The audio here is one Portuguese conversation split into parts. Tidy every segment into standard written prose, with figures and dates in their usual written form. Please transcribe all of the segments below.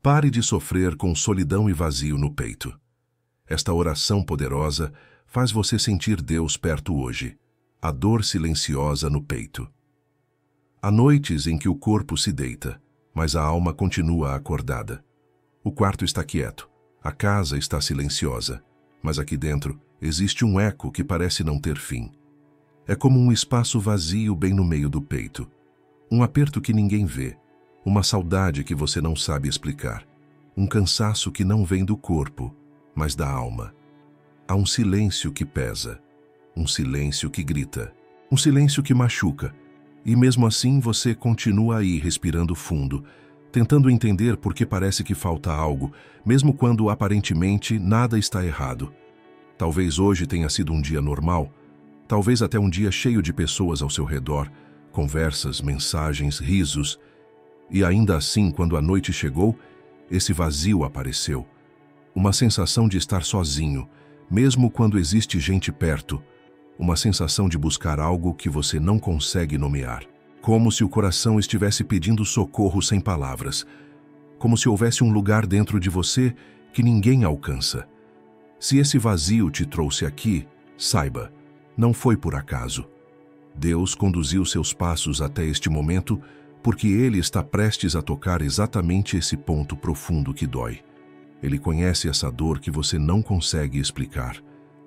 Pare de sofrer com solidão e vazio no peito. Esta oração poderosa faz você sentir Deus perto hoje, a dor silenciosa no peito. Há noites em que o corpo se deita, mas a alma continua acordada. O quarto está quieto, a casa está silenciosa, mas aqui dentro existe um eco que parece não ter fim. É como um espaço vazio bem no meio do peito, um aperto que ninguém vê, uma saudade que você não sabe explicar, um cansaço que não vem do corpo, mas da alma. Há um silêncio que pesa, um silêncio que grita, um silêncio que machuca, e mesmo assim você continua aí respirando fundo, tentando entender por que parece que falta algo, mesmo quando aparentemente nada está errado. Talvez hoje tenha sido um dia normal, talvez até um dia cheio de pessoas ao seu redor, conversas, mensagens, risos. E ainda assim, quando a noite chegou, esse vazio apareceu. Uma sensação de estar sozinho, mesmo quando existe gente perto. Uma sensação de buscar algo que você não consegue nomear. Como se o coração estivesse pedindo socorro sem palavras. Como se houvesse um lugar dentro de você que ninguém alcança. Se esse vazio te trouxe aqui, saiba, não foi por acaso. Deus conduziu seus passos até este momento porque Ele está prestes a tocar exatamente esse ponto profundo que dói. Ele conhece essa dor que você não consegue explicar.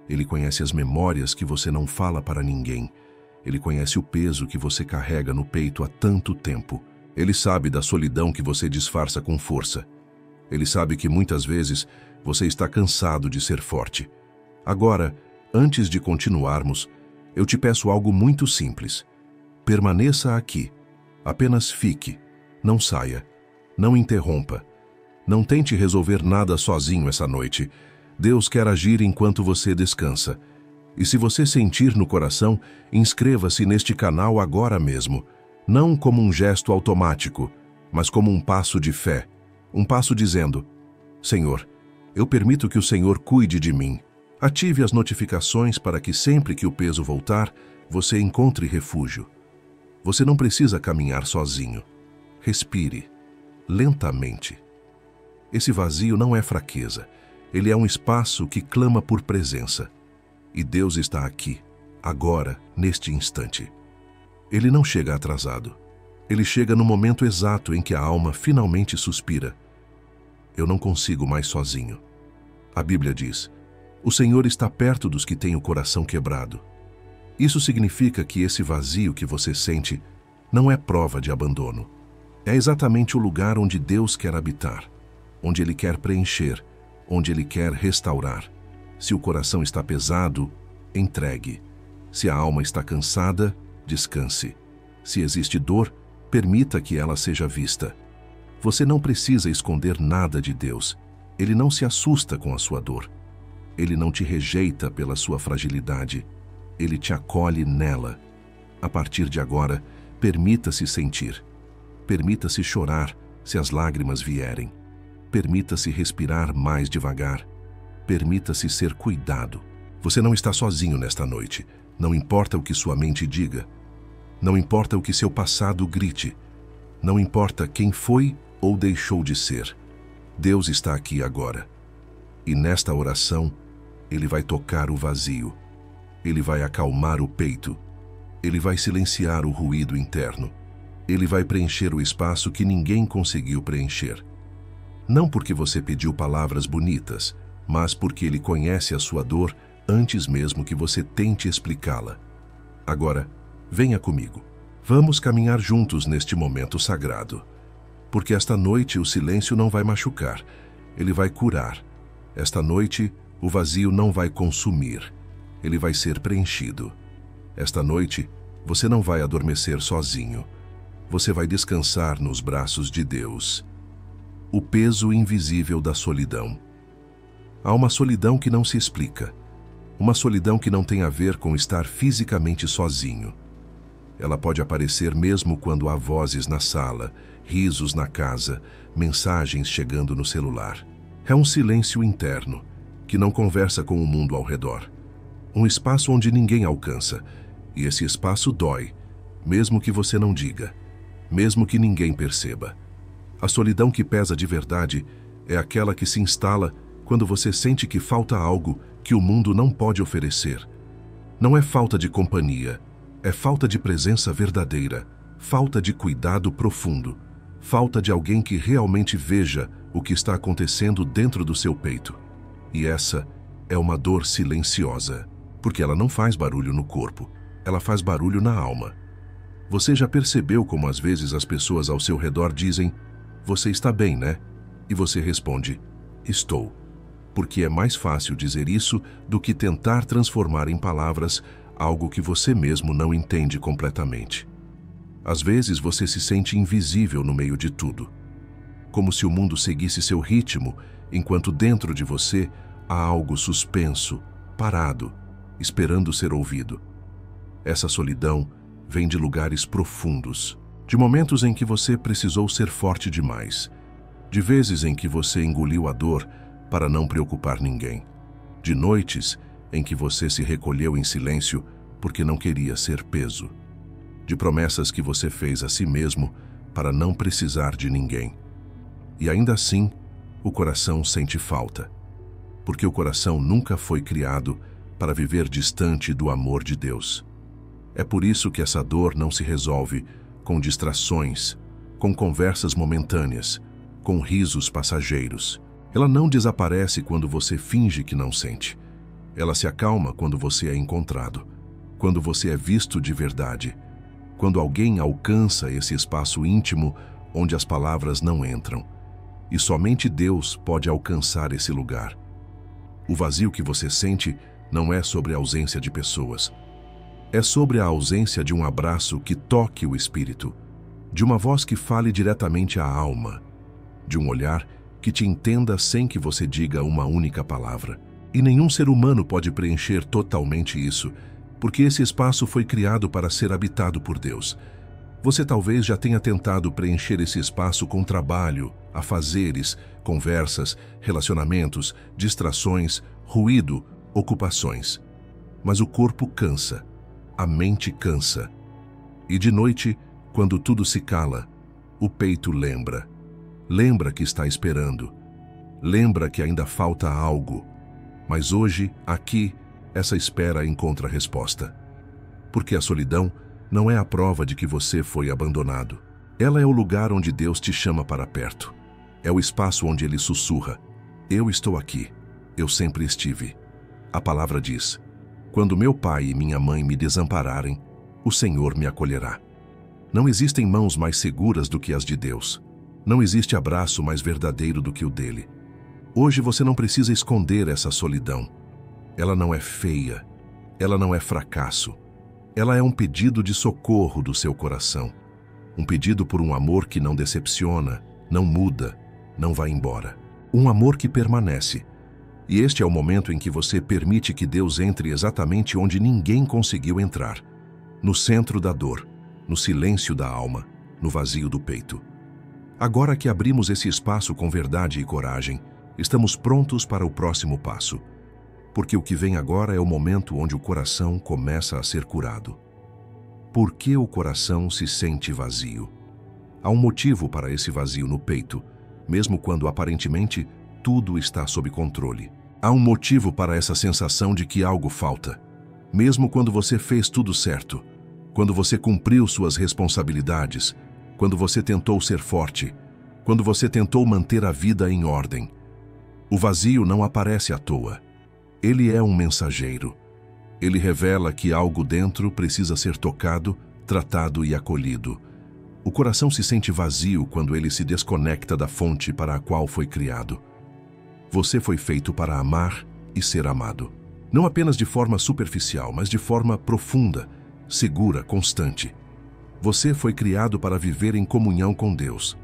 Ele conhece as memórias que você não fala para ninguém. Ele conhece o peso que você carrega no peito há tanto tempo. Ele sabe da solidão que você disfarça com força. Ele sabe que muitas vezes você está cansado de ser forte. Agora, antes de continuarmos, eu te peço algo muito simples. Permaneça aqui. Apenas fique. Não saia. Não interrompa. Não tente resolver nada sozinho essa noite. Deus quer agir enquanto você descansa. E se você sentir no coração, inscreva-se neste canal agora mesmo. Não como um gesto automático, mas como um passo de fé. Um passo dizendo: Senhor, eu permito que o Senhor cuide de mim. Ative as notificações para que sempre que o peso voltar, você encontre refúgio. Você não precisa caminhar sozinho. Respire, lentamente. Esse vazio não é fraqueza. Ele é um espaço que clama por presença. E Deus está aqui, agora, neste instante. Ele não chega atrasado. Ele chega no momento exato em que a alma finalmente suspira. Eu não consigo mais sozinho. A Bíblia diz: o Senhor está perto dos que têm o coração quebrado. Isso significa que esse vazio que você sente não é prova de abandono. É exatamente o lugar onde Deus quer habitar, onde Ele quer preencher, onde Ele quer restaurar. Se o coração está pesado, entregue. Se a alma está cansada, descanse. Se existe dor, permita que ela seja vista. Você não precisa esconder nada de Deus. Ele não se assusta com a sua dor. Ele não te rejeita pela sua fragilidade. Ele te acolhe nela. A partir de agora, permita-se sentir. Permita-se chorar se as lágrimas vierem. Permita-se respirar mais devagar. Permita-se ser cuidado. Você não está sozinho nesta noite. Não importa o que sua mente diga. Não importa o que seu passado grite. Não importa quem foi ou deixou de ser. Deus está aqui agora. E nesta oração, Ele vai tocar o vazio. Ele vai acalmar o peito. Ele vai silenciar o ruído interno. Ele vai preencher o espaço que ninguém conseguiu preencher. Não porque você pediu palavras bonitas, mas porque Ele conhece a sua dor antes mesmo que você tente explicá-la. Agora, venha comigo. Vamos caminhar juntos neste momento sagrado. Porque esta noite o silêncio não vai machucar, ele vai curar. Esta noite o vazio não vai consumir, ele vai ser preenchido. Esta noite você não vai adormecer sozinho. Você vai descansar nos braços de Deus. O peso invisível da solidão. Há uma solidão que não se explica. Uma solidão que não tem a ver com estar fisicamente sozinho. Ela pode aparecer mesmo quando há vozes na sala, risos na casa, mensagens chegando no celular. É um silêncio interno, que não conversa com o mundo ao redor. Um espaço onde ninguém alcança, e esse espaço dói, mesmo que você não diga, mesmo que ninguém perceba. A solidão que pesa de verdade é aquela que se instala quando você sente que falta algo que o mundo não pode oferecer. Não é falta de companhia, é falta de presença verdadeira, falta de cuidado profundo, falta de alguém que realmente veja o que está acontecendo dentro do seu peito. E essa é uma dor silenciosa, porque ela não faz barulho no corpo, ela faz barulho na alma. Você já percebeu como às vezes as pessoas ao seu redor dizem: "Você está bem, né?" E você responde: "Estou." Porque é mais fácil dizer isso do que tentar transformar em palavras algo que você mesmo não entende completamente. Às vezes você se sente invisível no meio de tudo, como se o mundo seguisse seu ritmo, enquanto dentro de você há algo suspenso, parado, esperando ser ouvido. Essa solidão vem de lugares profundos, de momentos em que você precisou ser forte demais, de vezes em que você engoliu a dor para não preocupar ninguém, de noites em que você se recolheu em silêncio porque não queria ser peso, de promessas que você fez a si mesmo para não precisar de ninguém. E ainda assim, o coração sente falta, porque o coração nunca foi criado para viver distante do amor de Deus. É por isso que essa dor não se resolve com distrações, com conversas momentâneas, com risos passageiros. Ela não desaparece quando você finge que não sente. Ela se acalma quando você é encontrado, quando você é visto de verdade, quando alguém alcança esse espaço íntimo onde as palavras não entram. E somente Deus pode alcançar esse lugar. O vazio que você sente não é sobre a ausência de pessoas. É sobre a ausência de um abraço que toque o espírito, de uma voz que fale diretamente à alma, de um olhar que te entenda sem que você diga uma única palavra. E nenhum ser humano pode preencher totalmente isso, porque esse espaço foi criado para ser habitado por Deus. Você talvez já tenha tentado preencher esse espaço com trabalho, afazeres, conversas, relacionamentos, distrações, ruído, ocupações. Mas o corpo cansa, a mente cansa. E de noite, quando tudo se cala, o peito lembra. Lembra que está esperando. Lembra que ainda falta algo. Mas hoje, aqui, essa espera encontra resposta. Porque a solidão não é a prova de que você foi abandonado. Ela é o lugar onde Deus te chama para perto. É o espaço onde Ele sussurra: "Eu estou aqui. Eu sempre estive." A palavra diz: "Quando meu pai e minha mãe me desampararem, o Senhor me acolherá." Não existem mãos mais seguras do que as de Deus. Não existe abraço mais verdadeiro do que o dele. Hoje você não precisa esconder essa solidão. Ela não é feia. Ela não é fracasso. Ela é um pedido de socorro do seu coração. Um pedido por um amor que não decepciona, não muda, não vai embora. Um amor que permanece. E este é o momento em que você permite que Deus entre exatamente onde ninguém conseguiu entrar. No centro da dor, no silêncio da alma, no vazio do peito. Agora que abrimos esse espaço com verdade e coragem, estamos prontos para o próximo passo. Porque o que vem agora é o momento onde o coração começa a ser curado. Por que o coração se sente vazio? Há um motivo para esse vazio no peito, mesmo quando aparentemente tudo está sob controle. Há um motivo para essa sensação de que algo falta, mesmo quando você fez tudo certo, quando você cumpriu suas responsabilidades, quando você tentou ser forte, quando você tentou manter a vida em ordem. O vazio não aparece à toa. Ele é um mensageiro. Ele revela que algo dentro precisa ser tocado, tratado e acolhido. O coração se sente vazio quando ele se desconecta da fonte para a qual foi criado. Você foi feito para amar e ser amado. Não apenas de forma superficial, mas de forma profunda, segura, constante. Você foi criado para viver em comunhão com Deus.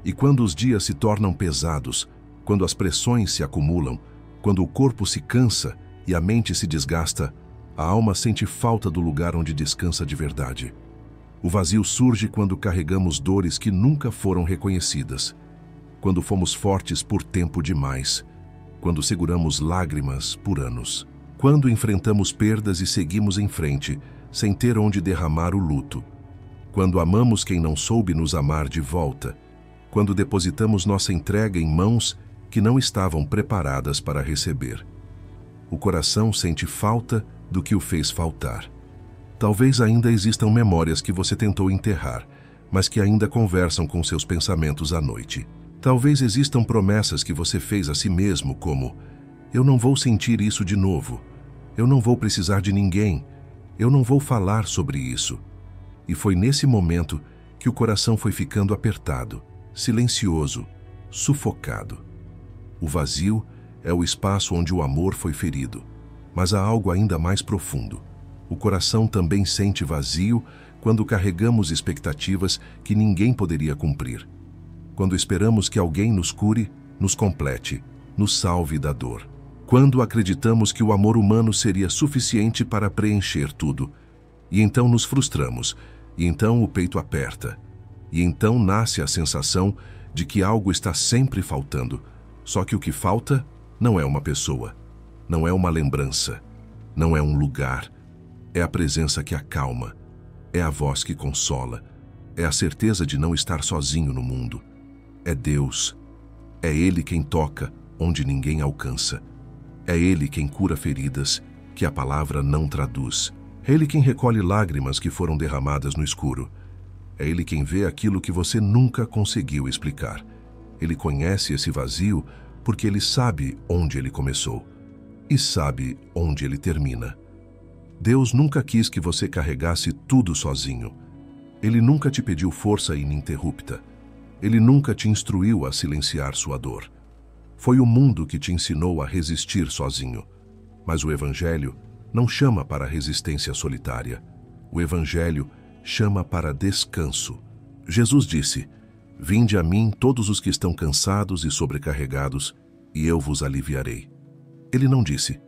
E quando os dias se tornam pesados, quando as pressões se acumulam, quando o corpo se cansa e a mente se desgasta, a alma sente falta do lugar onde descansa de verdade. O vazio surge quando carregamos dores que nunca foram reconhecidas, quando fomos fortes por tempo demais, quando seguramos lágrimas por anos, quando enfrentamos perdas e seguimos em frente, sem ter onde derramar o luto, quando amamos quem não soube nos amar de volta, quando depositamos nossa entrega em mãos que não estavam preparadas para receber. O coração sente falta do que o fez faltar. Talvez ainda existam memórias que você tentou enterrar, mas que ainda conversam com seus pensamentos à noite. Talvez existam promessas que você fez a si mesmo, como: eu não vou sentir isso de novo, eu não vou precisar de ninguém, eu não vou falar sobre isso. E foi nesse momento que o coração foi ficando apertado, silencioso, sufocado. O vazio é o espaço onde o amor foi ferido, mas há algo ainda mais profundo. O coração também sente vazio quando carregamos expectativas que ninguém poderia cumprir. Quando esperamos que alguém nos cure, nos complete, nos salve da dor. Quando acreditamos que o amor humano seria suficiente para preencher tudo. E então nos frustramos, e então o peito aperta. E então nasce a sensação de que algo está sempre faltando. Só que o que falta não é uma pessoa, não é uma lembrança, não é um lugar. É a presença que acalma, é a voz que consola, é a certeza de não estar sozinho no mundo. É Deus. É Ele quem toca onde ninguém alcança. É Ele quem cura feridas que a palavra não traduz. É Ele quem recolhe lágrimas que foram derramadas no escuro. É Ele quem vê aquilo que você nunca conseguiu explicar. Ele conhece esse vazio porque Ele sabe onde ele começou e sabe onde ele termina. Deus nunca quis que você carregasse tudo sozinho. Ele nunca te pediu força ininterrupta. Ele nunca te instruiu a silenciar sua dor. Foi o mundo que te ensinou a resistir sozinho. Mas o Evangelho não chama para a resistência solitária. O Evangelho chama para descanso. Jesus disse: vinde a mim todos os que estão cansados e sobrecarregados, e eu vos aliviarei. Ele não disse: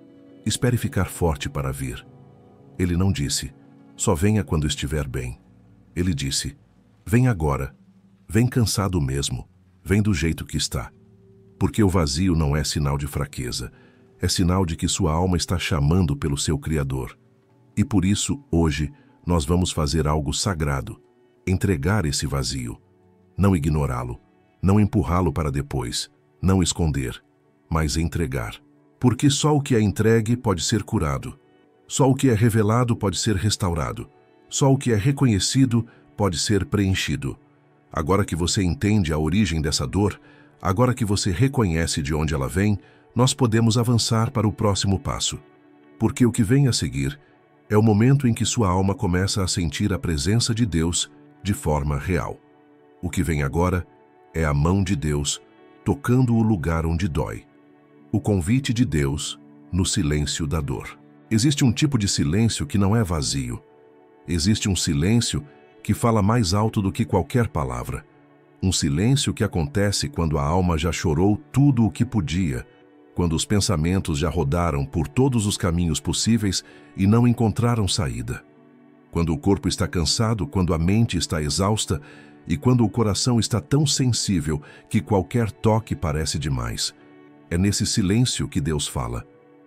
espere ficar forte para vir. Ele não disse: só venha quando estiver bem. Ele disse: vem agora, vem cansado mesmo, vem do jeito que está. Porque o vazio não é sinal de fraqueza, é sinal de que sua alma está chamando pelo seu Criador. E por isso, hoje, nós vamos fazer algo sagrado: entregar esse vazio. Não ignorá-lo, não empurrá-lo para depois, não esconder, mas entregar. Porque só o que é entregue pode ser curado. Só o que é revelado pode ser restaurado. Só o que é reconhecido pode ser preenchido. Agora que você entende a origem dessa dor, agora que você reconhece de onde ela vem, nós podemos avançar para o próximo passo. Porque o que vem a seguir é o momento em que sua alma começa a sentir a presença de Deus de forma real. O que vem agora é a mão de Deus tocando o lugar onde dói. O convite de Deus no silêncio da dor. Existe um tipo de silêncio que não é vazio. Existe um silêncio que fala mais alto do que qualquer palavra. Um silêncio que acontece quando a alma já chorou tudo o que podia, quando os pensamentos já rodaram por todos os caminhos possíveis e não encontraram saída. Quando o corpo está cansado, quando a mente está exausta e quando o coração está tão sensível que qualquer toque parece demais. É nesse silêncio que Deus fala.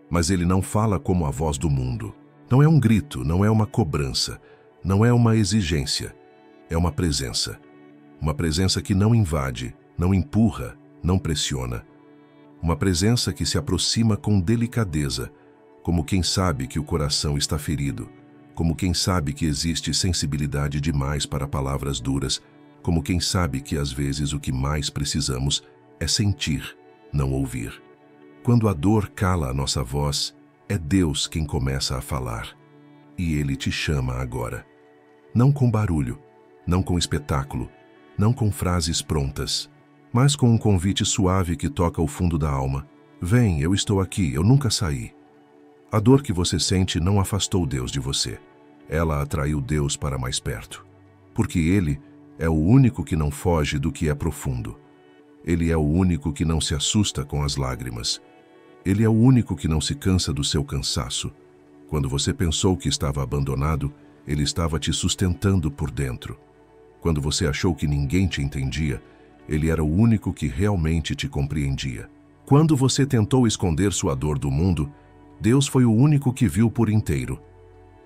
Mas Ele não fala como a voz do mundo. Não é um grito, não é uma cobrança, não é uma exigência. É uma presença. Uma presença que não invade, não empurra, não pressiona. Uma presença que se aproxima com delicadeza, como quem sabe que o coração está ferido, como quem sabe que existe sensibilidade demais para palavras duras, como quem sabe que às vezes o que mais precisamos é sentir, não ouvir. Quando a dor cala a nossa voz, é Deus quem começa a falar. E Ele te chama agora. Não com barulho, não com espetáculo, não com frases prontas, mas com um convite suave que toca o fundo da alma. Vem, eu estou aqui, eu nunca saí. A dor que você sente não afastou Deus de você. Ela atraiu Deus para mais perto. Porque Ele é o único que não foge do que é profundo. Ele é o único que não se assusta com as lágrimas. Ele é o único que não se cansa do seu cansaço. Quando você pensou que estava abandonado, Ele estava te sustentando por dentro. Quando você achou que ninguém te entendia, Ele era o único que realmente te compreendia. Quando você tentou esconder sua dor do mundo, Deus foi o único que viu por inteiro.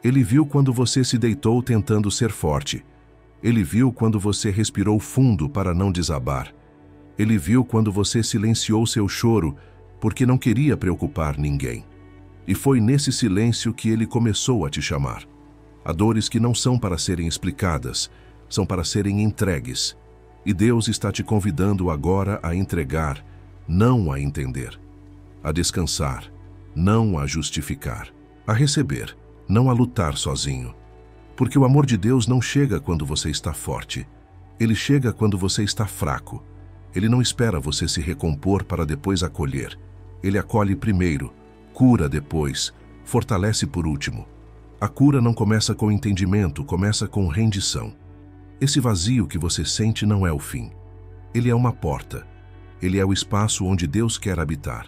Ele viu quando você se deitou tentando ser forte. Ele viu quando você respirou fundo para não desabar. Ele viu quando você silenciou seu choro porque não queria preocupar ninguém. E foi nesse silêncio que ele começou a te chamar. Há dores que não são para serem explicadas, são para serem entregues. E Deus está te convidando agora a entregar, não a entender. A descansar, não a justificar. A receber, não a lutar sozinho. Porque o amor de Deus não chega quando você está forte. Ele chega quando você está fraco. Ele não espera você se recompor para depois acolher. Ele acolhe primeiro, cura depois, fortalece por último. A cura não começa com entendimento, começa com rendição. Esse vazio que você sente não é o fim. Ele é uma porta. Ele é o espaço onde Deus quer habitar.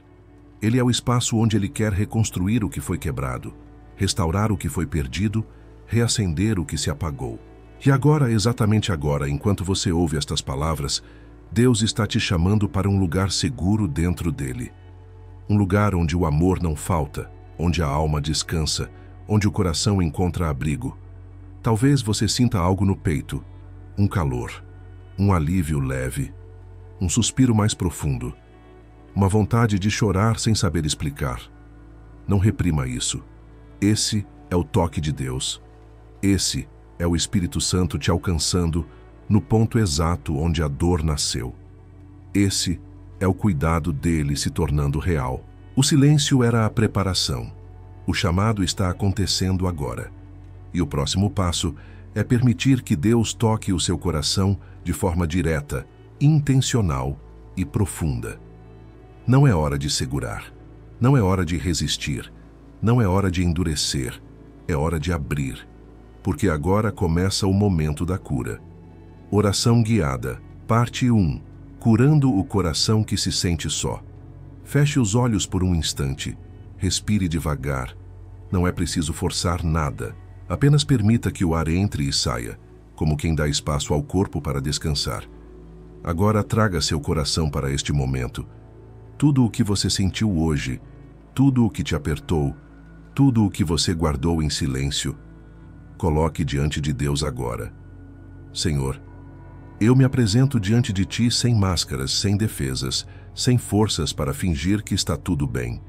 Ele é o espaço onde Ele quer reconstruir o que foi quebrado, restaurar o que foi perdido, reacender o que se apagou. E agora, exatamente agora, enquanto você ouve estas palavras, Deus está te chamando para um lugar seguro dentro dele. Um lugar onde o amor não falta, onde a alma descansa, onde o coração encontra abrigo. Talvez você sinta algo no peito, um calor, um alívio leve, um suspiro mais profundo, uma vontade de chorar sem saber explicar. Não reprima isso. Esse é o toque de Deus. Esse é o Espírito Santo te alcançando no ponto exato onde a dor nasceu. Esse é o cuidado dele se tornando real. O silêncio era a preparação. O chamado está acontecendo agora. E o próximo passo é permitir que Deus toque o seu coração de forma direta, intencional e profunda. Não é hora de segurar. Não é hora de resistir. Não é hora de endurecer. É hora de abrir. Porque agora começa o momento da cura. Oração guiada, parte 1. Curando o coração que se sente só. Feche os olhos por um instante. Respire devagar. Não é preciso forçar nada. Apenas permita que o ar entre e saia, como quem dá espaço ao corpo para descansar. Agora traga seu coração para este momento. Tudo o que você sentiu hoje, tudo o que te apertou, tudo o que você guardou em silêncio, coloque diante de Deus agora. Senhor, eu me apresento diante de Ti sem máscaras, sem defesas, sem forças para fingir que está tudo bem.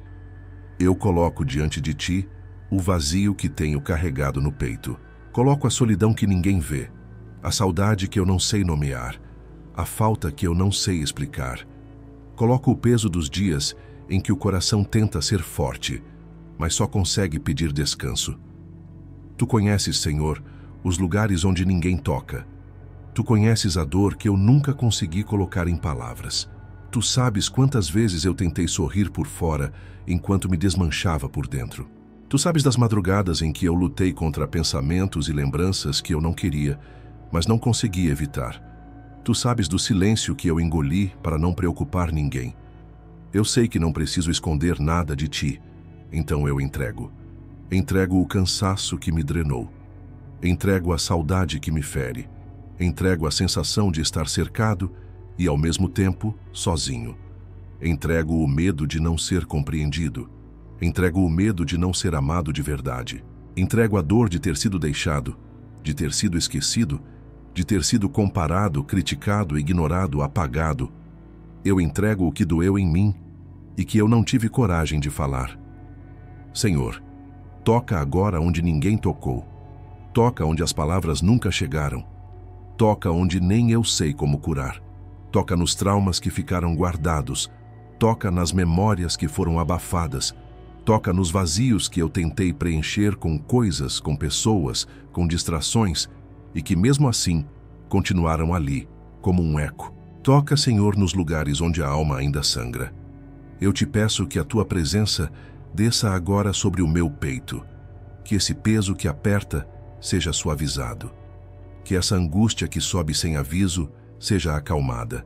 Eu coloco diante de Ti o vazio que tenho carregado no peito. Coloco a solidão que ninguém vê, a saudade que eu não sei nomear, a falta que eu não sei explicar. Coloco o peso dos dias em que o coração tenta ser forte, mas só consegue pedir descanso. Tu conheces, Senhor, os lugares onde ninguém toca. Tu conheces a dor que eu nunca consegui colocar em palavras. Tu sabes quantas vezes eu tentei sorrir por fora enquanto me desmanchava por dentro. Tu sabes das madrugadas em que eu lutei contra pensamentos e lembranças que eu não queria, mas não conseguia evitar. Tu sabes do silêncio que eu engoli para não preocupar ninguém. Eu sei que não preciso esconder nada de Ti, então eu entrego. Entrego o cansaço que me drenou. Entrego a saudade que me fere. Entrego a sensação de estar cercado e, ao mesmo tempo, sozinho. Entrego o medo de não ser compreendido. Entrego o medo de não ser amado de verdade. Entrego a dor de ter sido deixado, de ter sido esquecido, de ter sido comparado, criticado, ignorado, apagado. Eu entrego o que doeu em mim e que eu não tive coragem de falar. Senhor, toca agora onde ninguém tocou. Toca onde as palavras nunca chegaram. Toca onde nem eu sei como curar. Toca nos traumas que ficaram guardados. Toca nas memórias que foram abafadas. Toca nos vazios que eu tentei preencher com coisas, com pessoas, com distrações, e que mesmo assim continuaram ali, como um eco. Toca, Senhor, nos lugares onde a alma ainda sangra. Eu te peço que a Tua presença desça agora sobre o meu peito, que esse peso que aperta seja suavizado, que essa angústia que sobe sem aviso seja acalmada,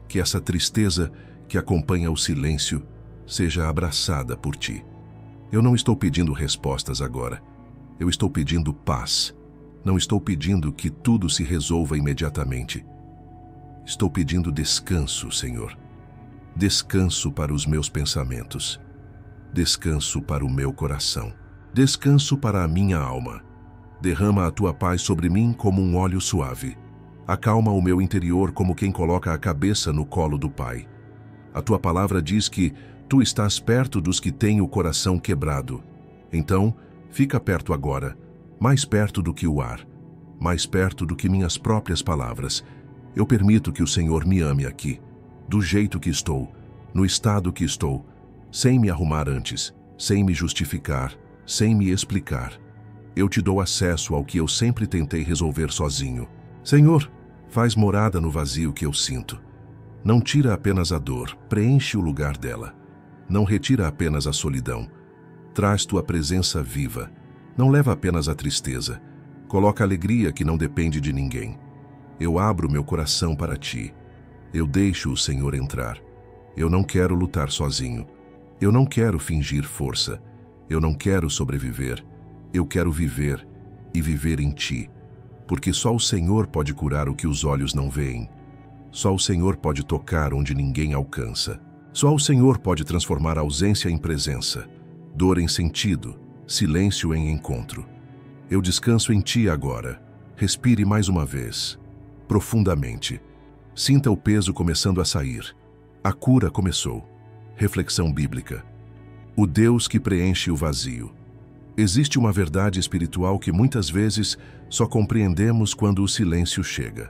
que essa tristeza que acompanha o silêncio seja abraçada por Ti. Eu não estou pedindo respostas agora, eu estou pedindo paz. Não estou pedindo que tudo se resolva imediatamente. Estou pedindo descanso, Senhor. Descanso para os meus pensamentos. Descanso para o meu coração. Descanso para a minha alma. Derrama a Tua paz sobre mim como um óleo suave. Acalma o meu interior como quem coloca a cabeça no colo do Pai. A tua palavra diz que tu estás perto dos que têm o coração quebrado. Então, fica perto agora, mais perto do que o ar, mais perto do que minhas próprias palavras. Eu permito que o Senhor me ame aqui, do jeito que estou, no estado que estou, sem me arrumar antes, sem me justificar, sem me explicar. Eu te dou acesso ao que eu sempre tentei resolver sozinho. Senhor, faz morada no vazio que eu sinto. Não tira apenas a dor, preenche o lugar dela. Não retira apenas a solidão. Traz tua presença viva. Não leva apenas a tristeza. Coloca a alegria que não depende de ninguém. Eu abro meu coração para ti. Eu deixo o Senhor entrar. Eu não quero lutar sozinho. Eu não quero fingir força. Eu não quero sobreviver. Eu quero viver e viver em ti. Porque só o Senhor pode curar o que os olhos não veem. Só o Senhor pode tocar onde ninguém alcança. Só o Senhor pode transformar ausência em presença, dor em sentido, silêncio em encontro. Eu descanso em ti agora. Respire mais uma vez, profundamente. Sinta o peso começando a sair. A cura começou. Reflexão bíblica. O Deus que preenche o vazio. Existe uma verdade espiritual que muitas vezes só compreendemos quando o silêncio chega.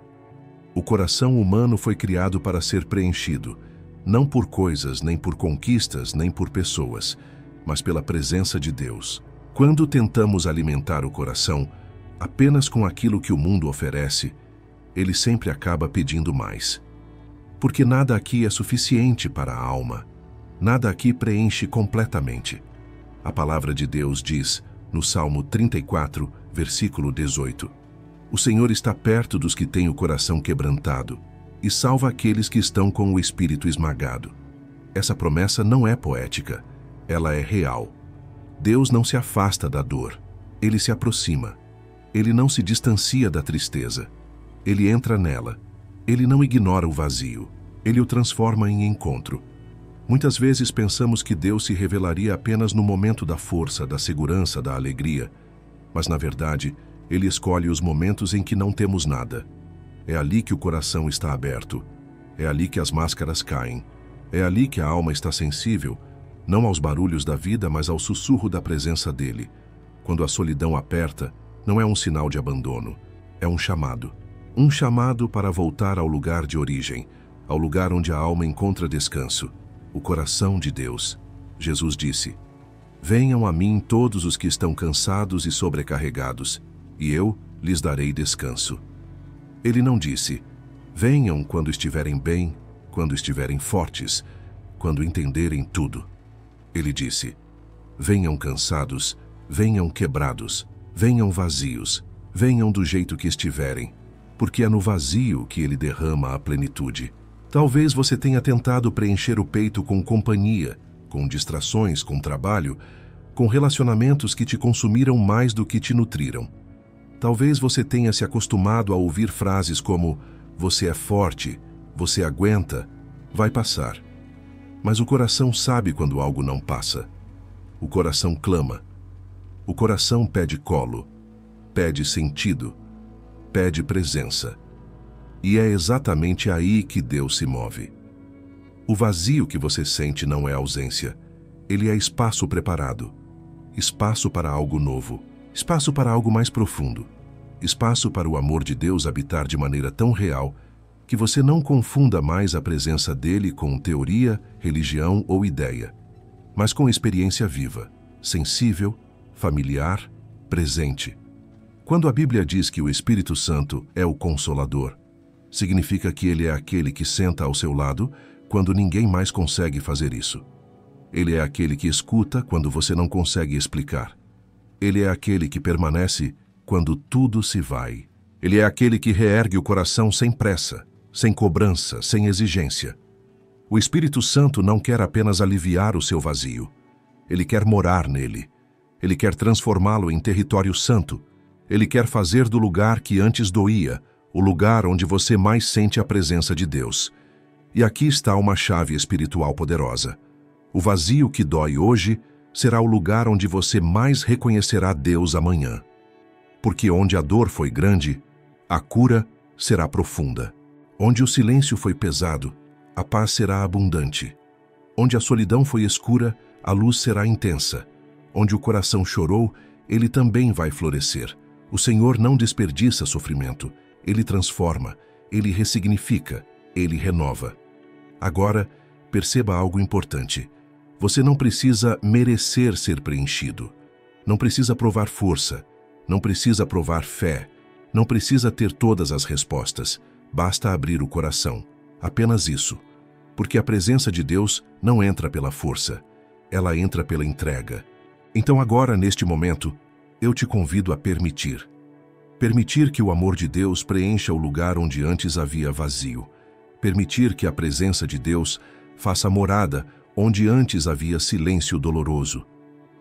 O coração humano foi criado para ser preenchido, não por coisas, nem por conquistas, nem por pessoas, mas pela presença de Deus. Quando tentamos alimentar o coração apenas com aquilo que o mundo oferece, ele sempre acaba pedindo mais. Porque nada aqui é suficiente para a alma. Nada aqui preenche completamente. A palavra de Deus diz, no Salmo 34, versículo 18, o Senhor está perto dos que têm o coração quebrantado e salva aqueles que estão com o espírito esmagado. Essa promessa não é poética, ela é real. Deus não se afasta da dor, ele se aproxima. Ele não se distancia da tristeza, ele entra nela. Ele não ignora o vazio, ele o transforma em encontro. Muitas vezes pensamos que Deus se revelaria apenas no momento da força, da segurança, da alegria. Mas, na verdade, Ele escolhe os momentos em que não temos nada. É ali que o coração está aberto. É ali que as máscaras caem. É ali que a alma está sensível, não aos barulhos da vida, mas ao sussurro da presença dEle. Quando a solidão aperta, não é um sinal de abandono. É um chamado. Um chamado para voltar ao lugar de origem, ao lugar onde a alma encontra descanso. O coração de Deus. Jesus disse, venham a mim todos os que estão cansados e sobrecarregados, e eu lhes darei descanso. Ele não disse, venham quando estiverem bem, quando estiverem fortes, quando entenderem tudo. Ele disse, venham cansados, venham quebrados, venham vazios, venham do jeito que estiverem, porque é no vazio que ele derrama a plenitude. Talvez você tenha tentado preencher o peito com companhia, com distrações, com trabalho, com relacionamentos que te consumiram mais do que te nutriram. Talvez você tenha se acostumado a ouvir frases como você é forte, você aguenta, vai passar. Mas o coração sabe quando algo não passa. O coração clama. O coração pede colo, pede sentido, pede presença. E é exatamente aí que Deus se move. O vazio que você sente não é ausência. Ele é espaço preparado. Espaço para algo novo. Espaço para algo mais profundo. Espaço para o amor de Deus habitar de maneira tão real que você não confunda mais a presença dele com teoria, religião ou ideia, mas com experiência viva, sensível, familiar, presente. Quando a Bíblia diz que o Espírito Santo é o Consolador, significa que ele é aquele que senta ao seu lado quando ninguém mais consegue fazer isso. Ele é aquele que escuta quando você não consegue explicar. Ele é aquele que permanece quando tudo se vai. Ele é aquele que reergue o coração sem pressa, sem cobrança, sem exigência. O Espírito Santo não quer apenas aliviar o seu vazio. Ele quer morar nele. Ele quer transformá-lo em território santo. Ele quer fazer do lugar que antes doía o lugar onde você mais sente a presença de Deus. E aqui está uma chave espiritual poderosa. O vazio que dói hoje será o lugar onde você mais reconhecerá Deus amanhã. Porque onde a dor foi grande, a cura será profunda. Onde o silêncio foi pesado, a paz será abundante. Onde a solidão foi escura, a luz será intensa. Onde o coração chorou, ele também vai florescer. O Senhor não desperdiça sofrimento. Ele transforma, ele ressignifica, ele renova. Agora, perceba algo importante. Você não precisa merecer ser preenchido. Não precisa provar força. Não precisa provar fé. Não precisa ter todas as respostas. Basta abrir o coração. Apenas isso. Porque a presença de Deus não entra pela força. Ela entra pela entrega. Então agora, neste momento, eu te convido a permitir. Permitir que o amor de Deus preencha o lugar onde antes havia vazio. Permitir que a presença de Deus faça morada onde antes havia silêncio doloroso.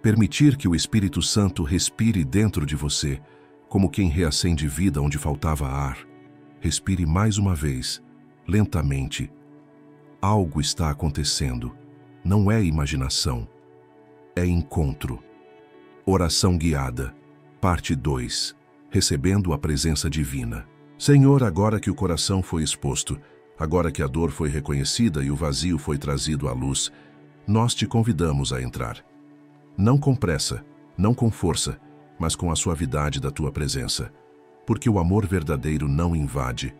Permitir que o Espírito Santo respire dentro de você, como quem reacende vida onde faltava ar. Respire mais uma vez, lentamente. Algo está acontecendo. Não é imaginação. É encontro. Oração guiada. Parte 2. Recebendo a presença divina. Senhor, agora que o coração foi exposto, agora que a dor foi reconhecida e o vazio foi trazido à luz, nós te convidamos a entrar. Não com pressa, não com força, mas com a suavidade da tua presença. Porque o amor verdadeiro não invade.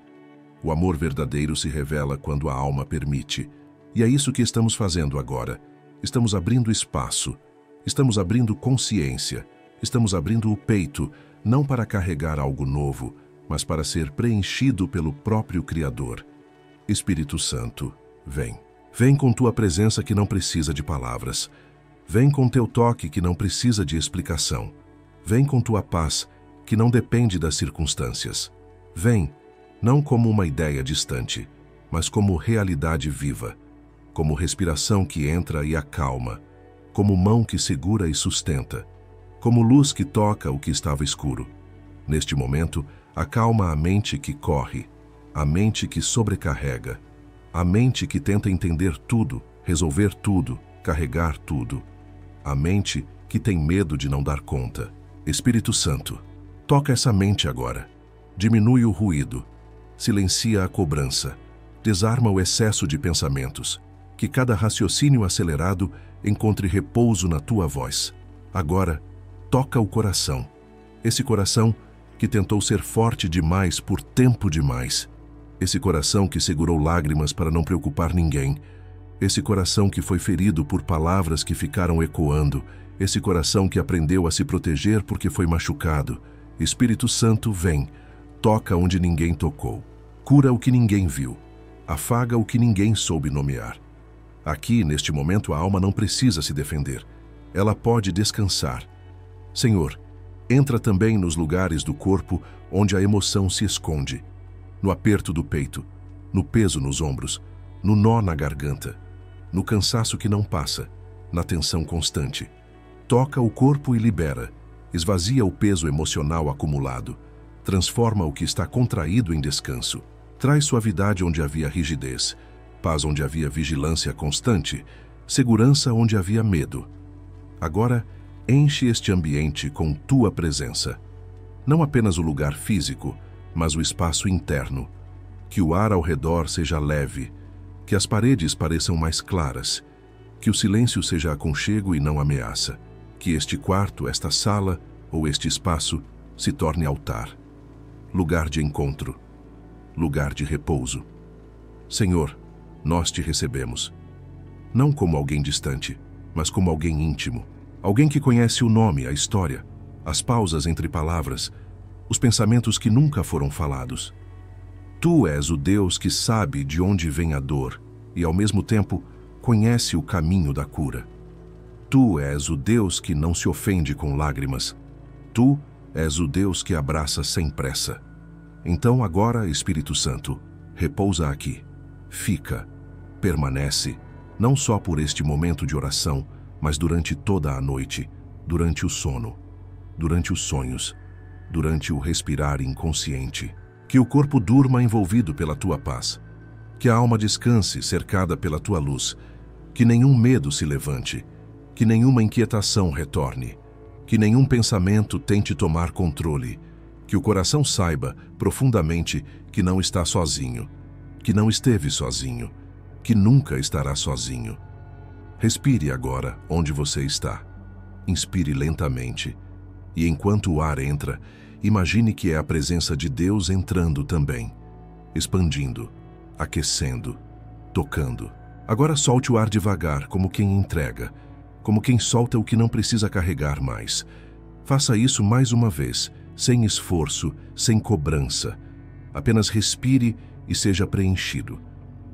O amor verdadeiro se revela quando a alma permite. E é isso que estamos fazendo agora. Estamos abrindo espaço. Estamos abrindo consciência. Estamos abrindo o peito, não para carregar algo novo, mas para ser preenchido pelo próprio Criador. Espírito Santo, vem. Vem com tua presença que não precisa de palavras. Vem com teu toque que não precisa de explicação. Vem com tua paz que não depende das circunstâncias. Vem, não como uma ideia distante, mas como realidade viva, como respiração que entra e acalma, como mão que segura e sustenta, como luz que toca o que estava escuro. Neste momento, acalma a mente que corre, a mente que sobrecarrega, a mente que tenta entender tudo, resolver tudo, carregar tudo, a mente que tem medo de não dar conta. Espírito Santo, toca essa mente agora. Diminui o ruído, silencia a cobrança, desarma o excesso de pensamentos, que cada raciocínio acelerado encontre repouso na tua voz. Agora, toca o coração. Esse coração que tentou ser forte demais por tempo demais. Esse coração que segurou lágrimas para não preocupar ninguém. Esse coração que foi ferido por palavras que ficaram ecoando. Esse coração que aprendeu a se proteger porque foi machucado. Espírito Santo, vem. Toca onde ninguém tocou. Cura o que ninguém viu. Afaga o que ninguém soube nomear. Aqui, neste momento, a alma não precisa se defender. Ela pode descansar. Senhor, entra também nos lugares do corpo onde a emoção se esconde. No aperto do peito, no peso nos ombros, no nó na garganta, no cansaço que não passa, na tensão constante. Toca o corpo e libera. Esvazia o peso emocional acumulado. Transforma o que está contraído em descanso. Traz suavidade onde havia rigidez, paz onde havia vigilância constante, segurança onde havia medo. Agora, enche este ambiente com tua presença. Não apenas o lugar físico, mas o espaço interno. Que o ar ao redor seja leve, que as paredes pareçam mais claras, que o silêncio seja aconchego e não ameaça, que este quarto, esta sala ou este espaço se torne altar, lugar de encontro, lugar de repouso. Senhor, nós te recebemos, não como alguém distante, mas como alguém íntimo, alguém que conhece o nome, a história, as pausas entre palavras, os pensamentos que nunca foram falados. Tu és o Deus que sabe de onde vem a dor e, ao mesmo tempo, conhece o caminho da cura. Tu és o Deus que não se ofende com lágrimas. Tu és o Deus que abraça sem pressa. Então agora, Espírito Santo, repousa aqui. Fica, permanece, não só por este momento de oração, mas durante toda a noite, durante o sono, durante os sonhos, durante o respirar inconsciente. Que o corpo durma envolvido pela tua paz. Que a alma descanse cercada pela tua luz. Que nenhum medo se levante. Que nenhuma inquietação retorne. Que nenhum pensamento tente tomar controle. Que o coração saiba profundamente que não está sozinho, que não esteve sozinho, que nunca estará sozinho. Respire agora onde você está. Inspire lentamente e, enquanto o ar entra, imagine que é a presença de Deus entrando também, expandindo, aquecendo, tocando. Agora solte o ar devagar, como quem entrega, como quem solta o que não precisa carregar mais. Faça isso mais uma vez, sem esforço, sem cobrança. Apenas respire e seja preenchido.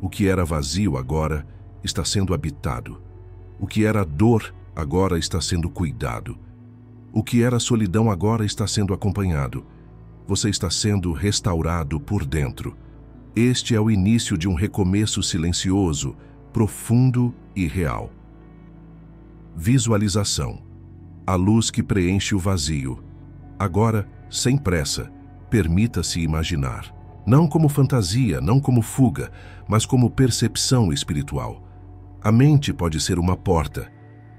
O que era vazio agora está sendo habitado. O que era dor agora está sendo cuidado. O que era solidão agora está sendo acompanhado. Você está sendo restaurado por dentro. Este é o início de um recomeço silencioso, profundo e real. Visualização. A luz que preenche o vazio. Agora, sem pressa, permita-se imaginar. Não como fantasia, não como fuga, mas como percepção espiritual. A mente pode ser uma porta,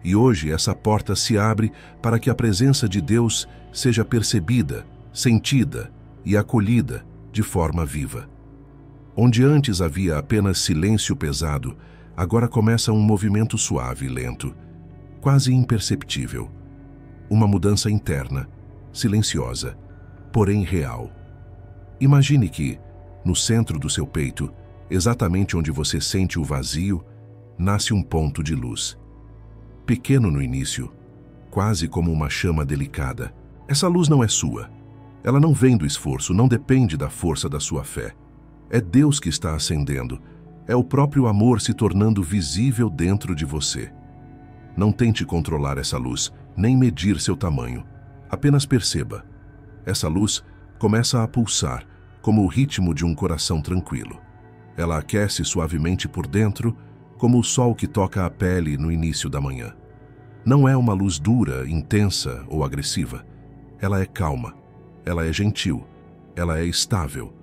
e hoje essa porta se abre para que a presença de Deus seja percebida, sentida e acolhida de forma viva. Onde antes havia apenas silêncio pesado, agora começa um movimento suave e lento, quase imperceptível. Uma mudança interna, silenciosa, porém real. Imagine que, no centro do seu peito, exatamente onde você sente o vazio, nasce um ponto de luz. Pequeno no início, quase como uma chama delicada. Essa luz não é sua. Ela não vem do esforço, não depende da força da sua fé. É Deus que está acendendo. É o próprio amor se tornando visível dentro de você. Não tente controlar essa luz, nem medir seu tamanho. Apenas perceba. Essa luz começa a pulsar, como o ritmo de um coração tranquilo. Ela aquece suavemente por dentro, como o sol que toca a pele no início da manhã. Não é uma luz dura, intensa ou agressiva. Ela é calma. Ela é gentil. Ela é estável.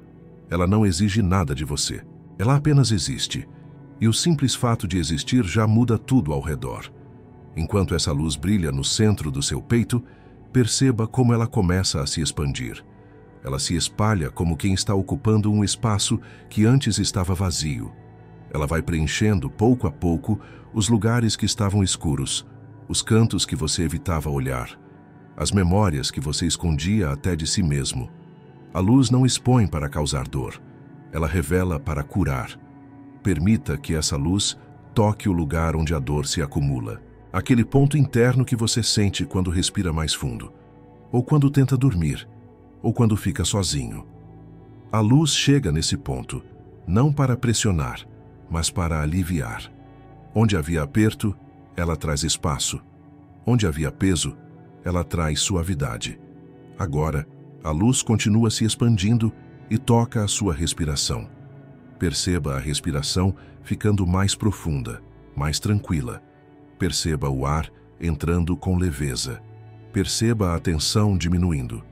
Ela não exige nada de você. Ela apenas existe. E o simples fato de existir já muda tudo ao redor. Enquanto essa luz brilha no centro do seu peito, perceba como ela começa a se expandir. Ela se espalha como quem está ocupando um espaço que antes estava vazio. Ela vai preenchendo, pouco a pouco, os lugares que estavam escuros, os cantos que você evitava olhar, as memórias que você escondia até de si mesmo. A luz não expõe para causar dor, ela revela para curar. Permita que essa luz toque o lugar onde a dor se acumula. Aquele ponto interno que você sente quando respira mais fundo, ou quando tenta dormir, ou quando fica sozinho. A luz chega nesse ponto, não para pressionar, mas para aliviar. Onde havia aperto, ela traz espaço. Onde havia peso, ela traz suavidade. Agora, a luz continua se expandindo e toca a sua respiração. Perceba a respiração ficando mais profunda, mais tranquila. Perceba o ar entrando com leveza. Perceba a tensão diminuindo.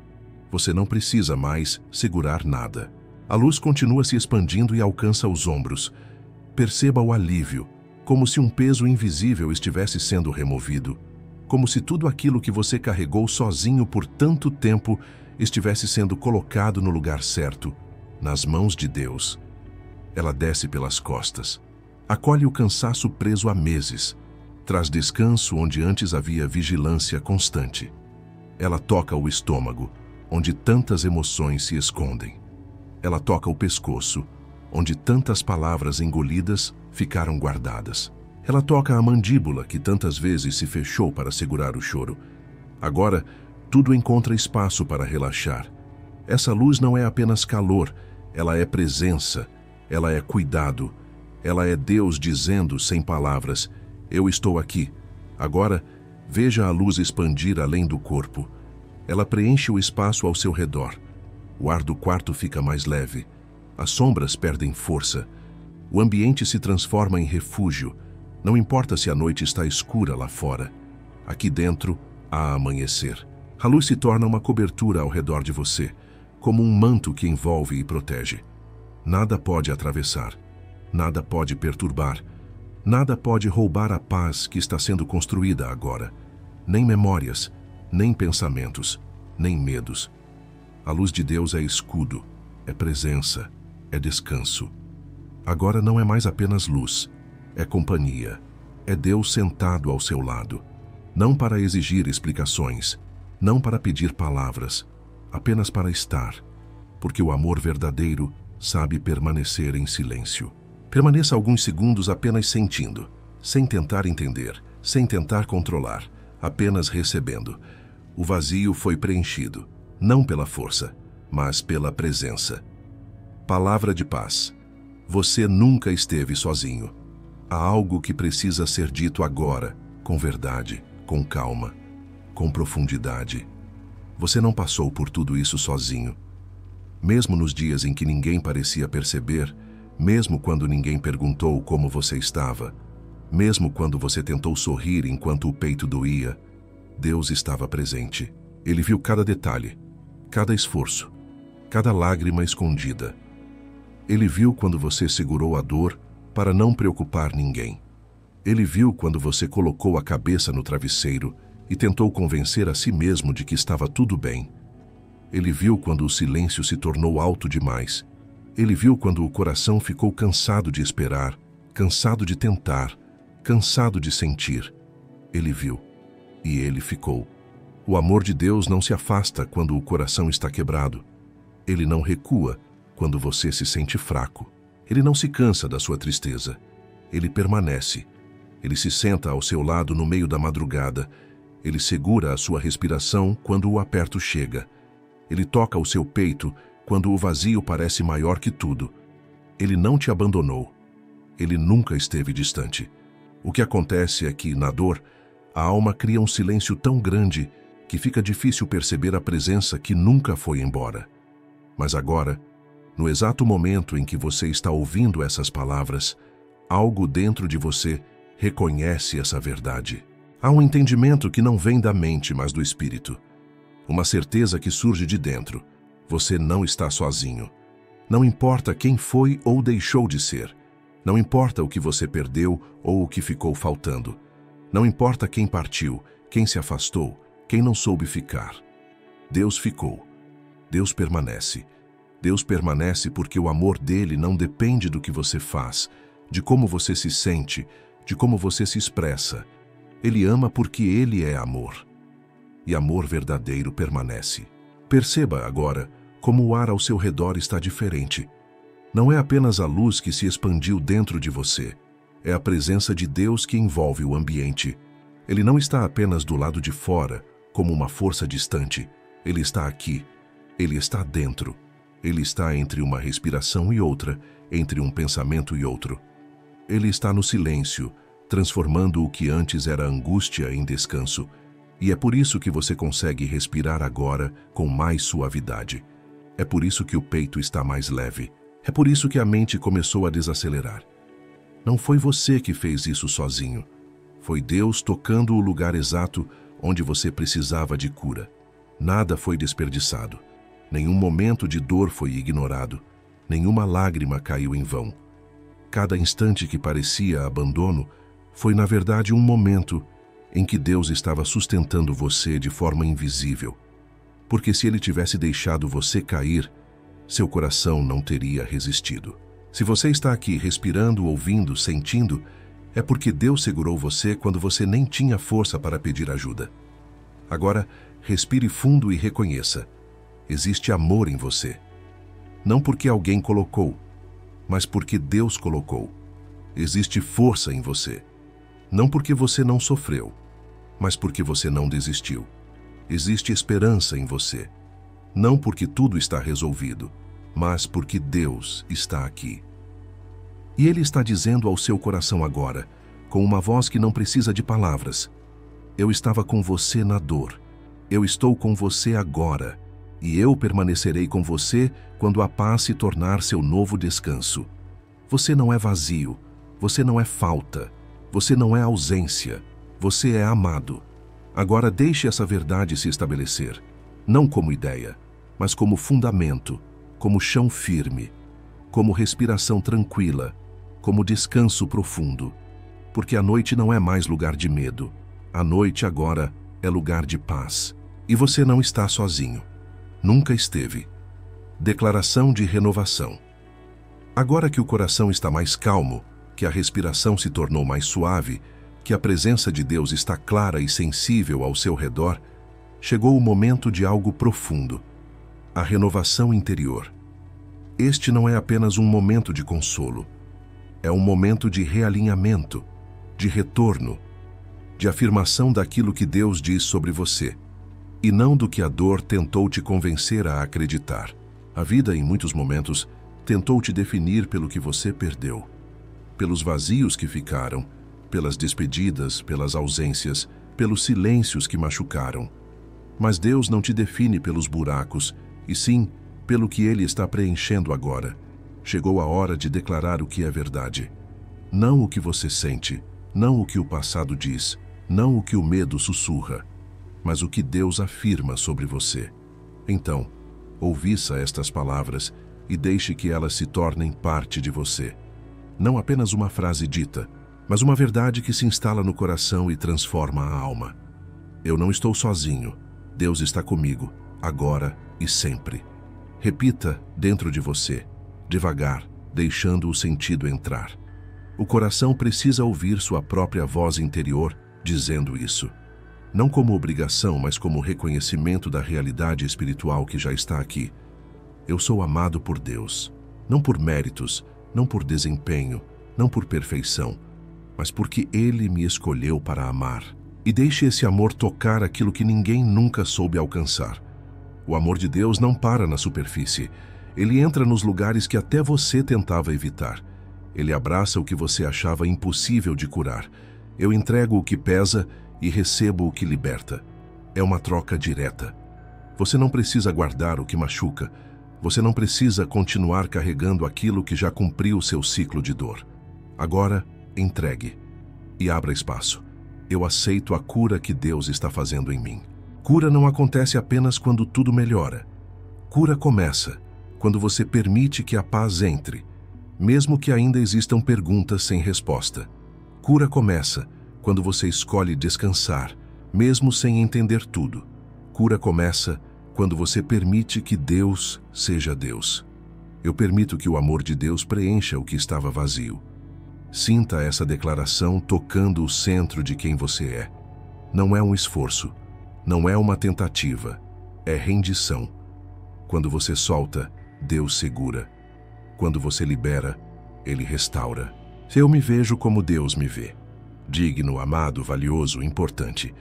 Você não precisa mais segurar nada. A luz continua se expandindo e alcança os ombros. Perceba o alívio, como se um peso invisível estivesse sendo removido. Como se tudo aquilo que você carregou sozinho por tanto tempo estivesse sendo colocado no lugar certo, nas mãos de Deus. Ela desce pelas costas. Acolhe o cansaço preso há meses. Traz descanso onde antes havia vigilância constante. Ela toca o estômago, onde tantas emoções se escondem. Ela toca o pescoço, onde tantas palavras engolidas ficaram guardadas. Ela toca a mandíbula que tantas vezes se fechou para segurar o choro. Agora, tudo encontra espaço para relaxar. Essa luz não é apenas calor, ela é presença, ela é cuidado. Ela é Deus dizendo sem palavras: eu estou aqui. Agora, veja a luz expandir além do corpo. Ela preenche o espaço ao seu redor. O ar do quarto fica mais leve. As sombras perdem força. O ambiente se transforma em refúgio. Não importa se a noite está escura lá fora. Aqui dentro, há amanhecer. A luz se torna uma cobertura ao redor de você, como um manto que envolve e protege. Nada pode atravessar. Nada pode perturbar. Nada pode roubar a paz que está sendo construída agora. Nem memórias, nem pensamentos, nem medos. A luz de Deus é escudo, é presença, é descanso. Agora não é mais apenas luz, é companhia. É Deus sentado ao seu lado, não para exigir explicações, não para pedir palavras, apenas para estar, porque o amor verdadeiro sabe permanecer em silêncio. Permaneça alguns segundos apenas sentindo, sem tentar entender, sem tentar controlar, apenas recebendo. O vazio foi preenchido, não pela força, mas pela presença. Palavra de paz. Você nunca esteve sozinho. Há algo que precisa ser dito agora, com verdade, com calma, com profundidade. Você não passou por tudo isso sozinho. Mesmo nos dias em que ninguém parecia perceber, mesmo quando ninguém perguntou como você estava, mesmo quando você tentou sorrir enquanto o peito doía, Deus estava presente. Ele viu cada detalhe, cada esforço, cada lágrima escondida. Ele viu quando você segurou a dor para não preocupar ninguém. Ele viu quando você colocou a cabeça no travesseiro e tentou convencer a si mesmo de que estava tudo bem. Ele viu quando o silêncio se tornou alto demais. Ele viu quando o coração ficou cansado de esperar, cansado de tentar, cansado de sentir. Ele viu. E ele ficou. O amor de Deus não se afasta quando o coração está quebrado. Ele não recua quando você se sente fraco. Ele não se cansa da sua tristeza. Ele permanece. Ele se senta ao seu lado no meio da madrugada. Ele segura a sua respiração quando o aperto chega. Ele toca o seu peito quando o vazio parece maior que tudo. Ele não te abandonou. Ele nunca esteve distante. O que acontece é que, na dor, a alma cria um silêncio tão grande que fica difícil perceber a presença que nunca foi embora. Mas agora, no exato momento em que você está ouvindo essas palavras, algo dentro de você reconhece essa verdade. Há um entendimento que não vem da mente, mas do espírito. Uma certeza que surge de dentro. Você não está sozinho. Não importa quem foi ou deixou de ser. Não importa o que você perdeu ou o que ficou faltando. Não importa quem partiu, quem se afastou, quem não soube ficar. Deus ficou. Deus permanece. Deus permanece porque o amor dele não depende do que você faz, de como você se sente, de como você se expressa. Ele ama porque ele é amor. E amor verdadeiro permanece. Perceba agora como o ar ao seu redor está diferente. Não é apenas a luz que se expandiu dentro de você. É a presença de Deus que envolve o ambiente. Ele não está apenas do lado de fora, como uma força distante. Ele está aqui. Ele está dentro. Ele está entre uma respiração e outra, entre um pensamento e outro. Ele está no silêncio, transformando o que antes era angústia em descanso. E é por isso que você consegue respirar agora com mais suavidade. É por isso que o peito está mais leve. É por isso que a mente começou a desacelerar. Não foi você que fez isso sozinho. Foi Deus tocando o lugar exato onde você precisava de cura. Nada foi desperdiçado. Nenhum momento de dor foi ignorado. Nenhuma lágrima caiu em vão. Cada instante que parecia abandono foi, na verdade, um momento em que Deus estava sustentando você de forma invisível. Porque se Ele tivesse deixado você cair, seu coração não teria resistido. Se você está aqui respirando, ouvindo, sentindo, é porque Deus segurou você quando você nem tinha força para pedir ajuda. Agora, respire fundo e reconheça. Existe amor em você. Não porque alguém colocou, mas porque Deus colocou. Existe força em você. Não porque você não sofreu, mas porque você não desistiu. Existe esperança em você. Não porque tudo está resolvido, mas porque Deus está aqui. E Ele está dizendo ao seu coração agora, com uma voz que não precisa de palavras: eu estava com você na dor. Eu estou com você agora. E eu permanecerei com você quando a paz se tornar seu novo descanso. Você não é vazio. Você não é falta. Você não é ausência. Você é amado. Agora deixe essa verdade se estabelecer, não como ideia, mas como fundamento, como chão firme, como respiração tranquila, como descanso profundo. Porque a noite não é mais lugar de medo. A noite agora é lugar de paz. E você não está sozinho. Nunca esteve. Declaração de renovação. Agora que o coração está mais calmo, que a respiração se tornou mais suave, que a presença de Deus está clara e sensível ao seu redor, chegou o momento de algo profundo, a renovação interior. Este não é apenas um momento de consolo, é um momento de realinhamento, de retorno, de afirmação daquilo que Deus diz sobre você, e não do que a dor tentou te convencer a acreditar. A vida, em muitos momentos, tentou te definir pelo que você perdeu, pelos vazios que ficaram, pelas despedidas, pelas ausências, pelos silêncios que machucaram. Mas Deus não te define pelos buracos, e sim pelo que Ele está preenchendo agora. Chegou a hora de declarar o que é verdade. Não o que você sente, não o que o passado diz, não o que o medo sussurra, mas o que Deus afirma sobre você. Então, ouviça estas palavras e deixe que elas se tornem parte de você. Não apenas uma frase dita, mas uma verdade que se instala no coração e transforma a alma. Eu não estou sozinho. Deus está comigo, agora e sempre. Repita dentro de você, devagar, deixando o sentido entrar. O coração precisa ouvir sua própria voz interior dizendo isso. Não como obrigação, mas como reconhecimento da realidade espiritual que já está aqui. Eu sou amado por Deus, não por méritos, não por desempenho, não por perfeição, mas porque Ele me escolheu para amar. E deixe esse amor tocar aquilo que ninguém nunca soube alcançar. O amor de Deus não para na superfície. Ele entra nos lugares que até você tentava evitar. Ele abraça o que você achava impossível de curar. Eu entrego o que pesa e recebo o que liberta. É uma troca direta. Você não precisa guardar o que machuca. Você não precisa continuar carregando aquilo que já cumpriu seu ciclo de dor. Agora, entregue e abra espaço. Eu aceito a cura que Deus está fazendo em mim. Cura não acontece apenas quando tudo melhora. Cura começa quando você permite que a paz entre, mesmo que ainda existam perguntas sem resposta. Cura começa quando você escolhe descansar, mesmo sem entender tudo. Cura começa quando você permite que Deus seja Deus. Eu permito que o amor de Deus preencha o que estava vazio. Sinta essa declaração tocando o centro de quem você é. Não é um esforço, não é uma tentativa, é rendição. Quando você solta, Deus segura. Quando você libera, Ele restaura. Eu me vejo como Deus me vê. Digno, amado, valioso, importante.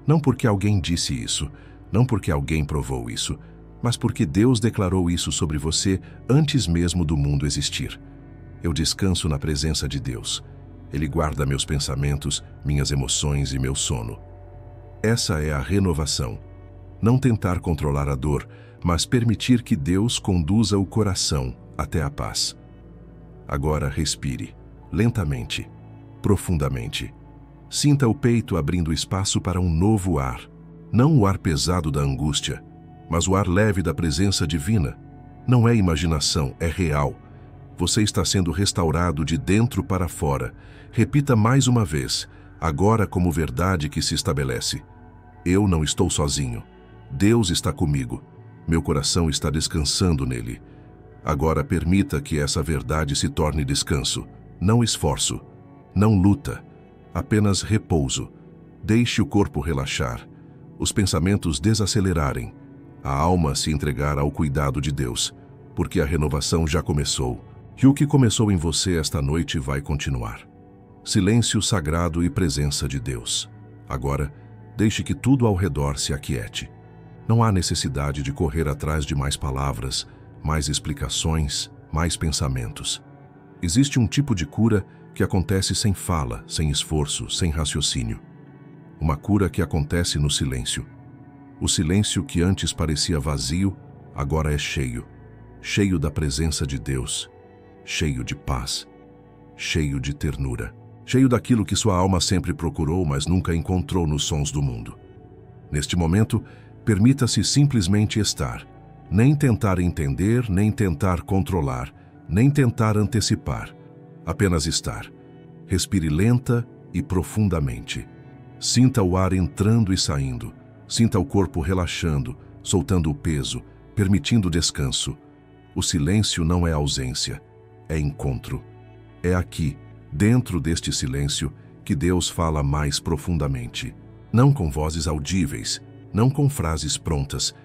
Não porque alguém disse isso, não porque alguém provou isso, mas porque Deus declarou isso sobre você antes mesmo do mundo existir. Eu descanso na presença de Deus. Ele guarda meus pensamentos, minhas emoções e meu sono. Essa é a renovação. Não tentar controlar a dor, mas permitir que Deus conduza o coração até a paz. Agora respire, lentamente, profundamente. Sinta o peito abrindo espaço para um novo ar. Não o ar pesado da angústia, mas o ar leve da presença divina. Não é imaginação, é real. Você está sendo restaurado de dentro para fora. Repita mais uma vez, agora como verdade que se estabelece. Eu não estou sozinho. Deus está comigo. Meu coração está descansando nele. Agora permita que essa verdade se torne descanso. Não esforço, não luta, apenas repouso. Deixe o corpo relaxar, os pensamentos desacelerarem, a alma se entregar ao cuidado de Deus, porque a renovação já começou. E o que começou em você esta noite vai continuar. Silêncio sagrado e presença de Deus. Agora, deixe que tudo ao redor se aquiete. Não há necessidade de correr atrás de mais palavras, mais explicações, mais pensamentos. Existe um tipo de cura que acontece sem fala, sem esforço, sem raciocínio. Uma cura que acontece no silêncio. O silêncio que antes parecia vazio, agora é cheio. Cheio da presença de Deus. Cheio de paz, cheio de ternura, cheio daquilo que sua alma sempre procurou, mas nunca encontrou nos sons do mundo. Neste momento, permita-se simplesmente estar, nem tentar entender, nem tentar controlar, nem tentar antecipar, apenas estar. Respire lenta e profundamente. Sinta o ar entrando e saindo, sinta o corpo relaxando, soltando o peso, permitindo descanso. O silêncio não é ausência, é encontro. É aqui, dentro deste silêncio, que Deus fala mais profundamente. Não com vozes audíveis, não com frases prontas,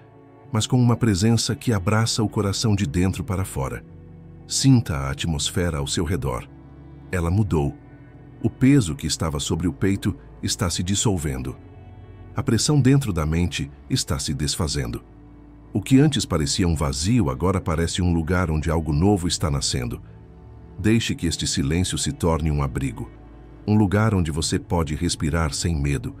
mas com uma presença que abraça o coração de dentro para fora. Sinta a atmosfera ao seu redor. Ela mudou. O peso que estava sobre o peito está se dissolvendo. A pressão dentro da mente está se desfazendo. O que antes parecia um vazio agora parece um lugar onde algo novo está nascendo. Deixe que este silêncio se torne um abrigo. Um lugar onde você pode respirar sem medo.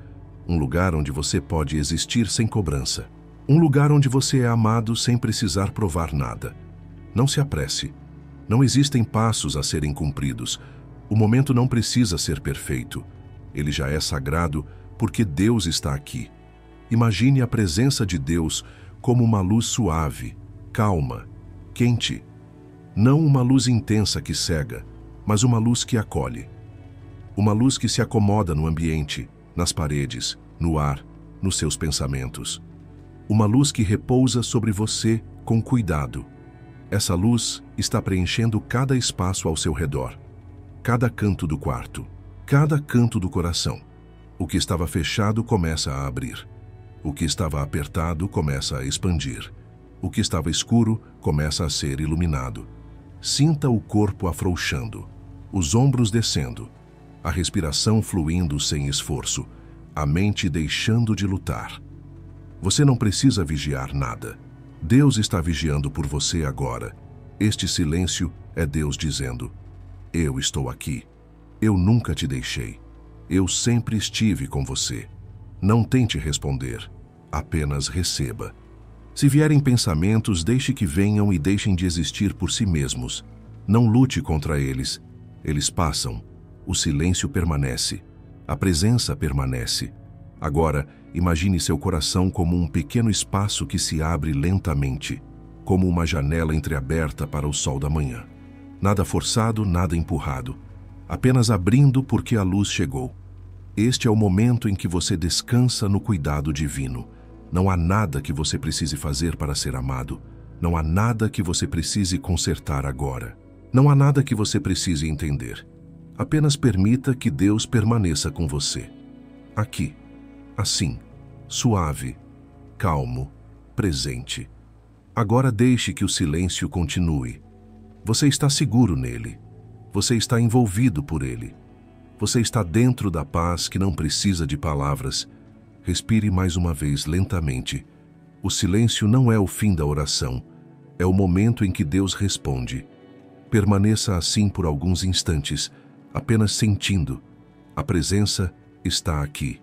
Um lugar onde você pode existir sem cobrança. Um lugar onde você é amado sem precisar provar nada. Não se apresse. Não existem passos a serem cumpridos. O momento não precisa ser perfeito. Ele já é sagrado porque Deus está aqui. Imagine a presença de Deus como uma luz suave, calma, quente. Não uma luz intensa que cega, mas uma luz que acolhe. Uma luz que se acomoda no ambiente, nas paredes, no ar, nos seus pensamentos. Uma luz que repousa sobre você com cuidado. Essa luz está preenchendo cada espaço ao seu redor, cada canto do quarto, cada canto do coração. O que estava fechado começa a abrir. O que estava apertado começa a expandir. O que estava escuro começa a ser iluminado. Sinta o corpo afrouxando, os ombros descendo, a respiração fluindo sem esforço, a mente deixando de lutar. Você não precisa vigiar nada. Deus está vigiando por você agora. Este silêncio é Deus dizendo: eu estou aqui. Eu nunca te deixei. Eu sempre estive com você. Não tente responder, apenas receba. Se vierem pensamentos, deixe que venham e deixem de existir por si mesmos. Não lute contra eles. Eles passam. O silêncio permanece. A presença permanece. Agora, imagine seu coração como um pequeno espaço que se abre lentamente, como uma janela entreaberta para o sol da manhã. Nada forçado, nada empurrado. Apenas abrindo porque a luz chegou. Este é o momento em que você descansa no cuidado divino. Não há nada que você precise fazer para ser amado. Não há nada que você precise consertar agora. Não há nada que você precise entender. Apenas permita que Deus permaneça com você. Aqui, assim, suave, calmo, presente. Agora deixe que o silêncio continue. Você está seguro nele. Você está envolvido por ele. Você está dentro da paz que não precisa de palavras. Respire mais uma vez lentamente. O silêncio não é o fim da oração. É o momento em que Deus responde. Permaneça assim por alguns instantes, apenas sentindo. A presença está aqui.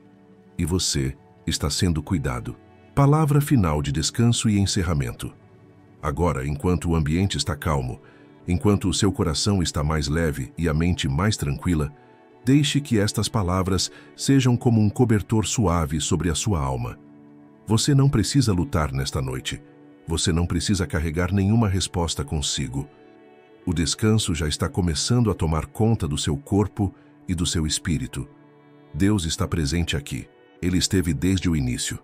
E você está sendo cuidado. Palavra final de descanso e encerramento. Agora, enquanto o ambiente está calmo, enquanto o seu coração está mais leve e a mente mais tranquila, deixe que estas palavras sejam como um cobertor suave sobre a sua alma. Você não precisa lutar nesta noite. Você não precisa carregar nenhuma resposta consigo. O descanso já está começando a tomar conta do seu corpo e do seu espírito. Deus está presente aqui. Ele esteve desde o início.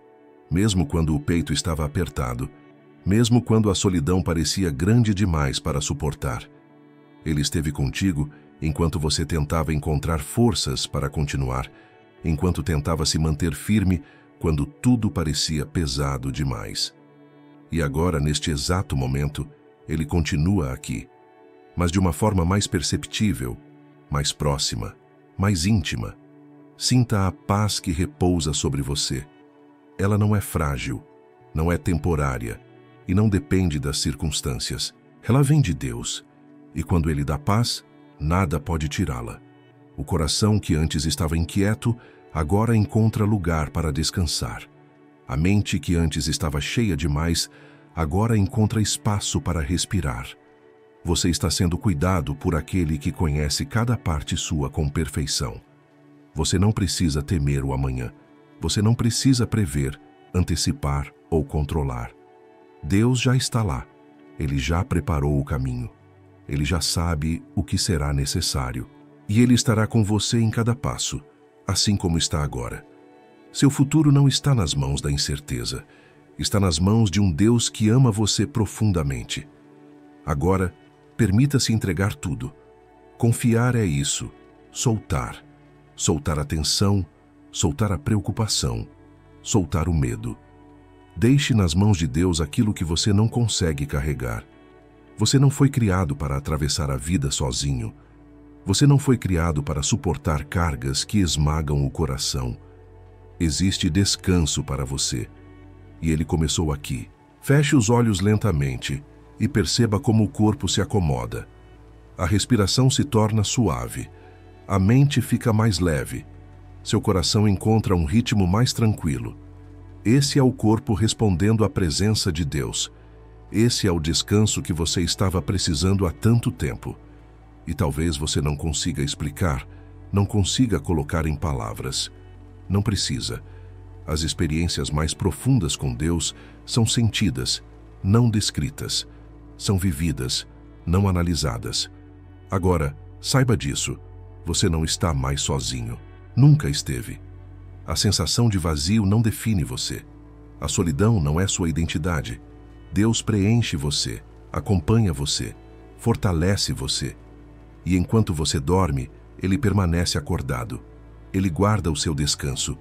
Mesmo quando o peito estava apertado, mesmo quando a solidão parecia grande demais para suportar. Ele esteve contigo enquanto você tentava encontrar forças para continuar, enquanto tentava se manter firme quando tudo parecia pesado demais. E agora, neste exato momento, ele continua aqui, mas de uma forma mais perceptível, mais próxima, mais íntima. Sinta a paz que repousa sobre você. Ela não é frágil, não é temporária e não depende das circunstâncias. Ela vem de Deus, e quando Ele dá paz, nada pode tirá-la. O coração que antes estava inquieto, agora encontra lugar para descansar. A mente que antes estava cheia demais, agora encontra espaço para respirar. Você está sendo cuidado por aquele que conhece cada parte sua com perfeição. Você não precisa temer o amanhã. Você não precisa prever, antecipar ou controlar. Deus já está lá. Ele já preparou o caminho. Ele já sabe o que será necessário. E Ele estará com você em cada passo, assim como está agora. Seu futuro não está nas mãos da incerteza. Está nas mãos de um Deus que ama você profundamente. Agora, permita-se entregar tudo. Confiar é isso. Soltar. Soltar a tensão, soltar a preocupação, soltar o medo. Deixe nas mãos de Deus aquilo que você não consegue carregar. Você não foi criado para atravessar a vida sozinho. Você não foi criado para suportar cargas que esmagam o coração. Existe descanso para você. E ele começou aqui. Feche os olhos lentamente e perceba como o corpo se acomoda. A respiração se torna suave. A mente fica mais leve. Seu coração encontra um ritmo mais tranquilo. Esse é o corpo respondendo à presença de Deus. Esse é o descanso que você estava precisando há tanto tempo. E talvez você não consiga explicar, não consiga colocar em palavras. Não precisa. As experiências mais profundas com Deus são sentidas, não descritas. São vividas, não analisadas. Agora, saiba disso. Você não está mais sozinho. Nunca esteve. A sensação de vazio não define você. A solidão não é sua identidade. Deus preenche você, acompanha você, fortalece você. E enquanto você dorme, Ele permanece acordado. Ele guarda o seu descanso.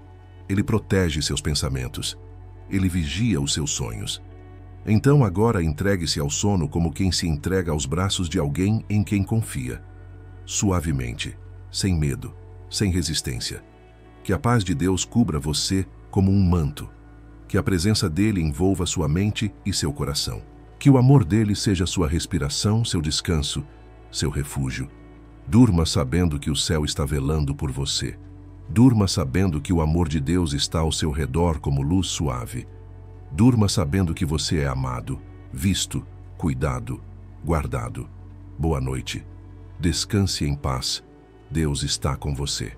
Ele protege seus pensamentos. Ele vigia os seus sonhos. Então agora entregue-se ao sono como quem se entrega aos braços de alguém em quem confia. Suavemente, sem medo, sem resistência. Que a paz de Deus cubra você como um manto. Que a presença dele envolva sua mente e seu coração. Que o amor dele seja sua respiração, seu descanso, seu refúgio. Durma sabendo que o céu está velando por você. Durma sabendo que o amor de Deus está ao seu redor como luz suave. Durma sabendo que você é amado, visto, cuidado, guardado. Boa noite. Descanse em paz. Deus está com você.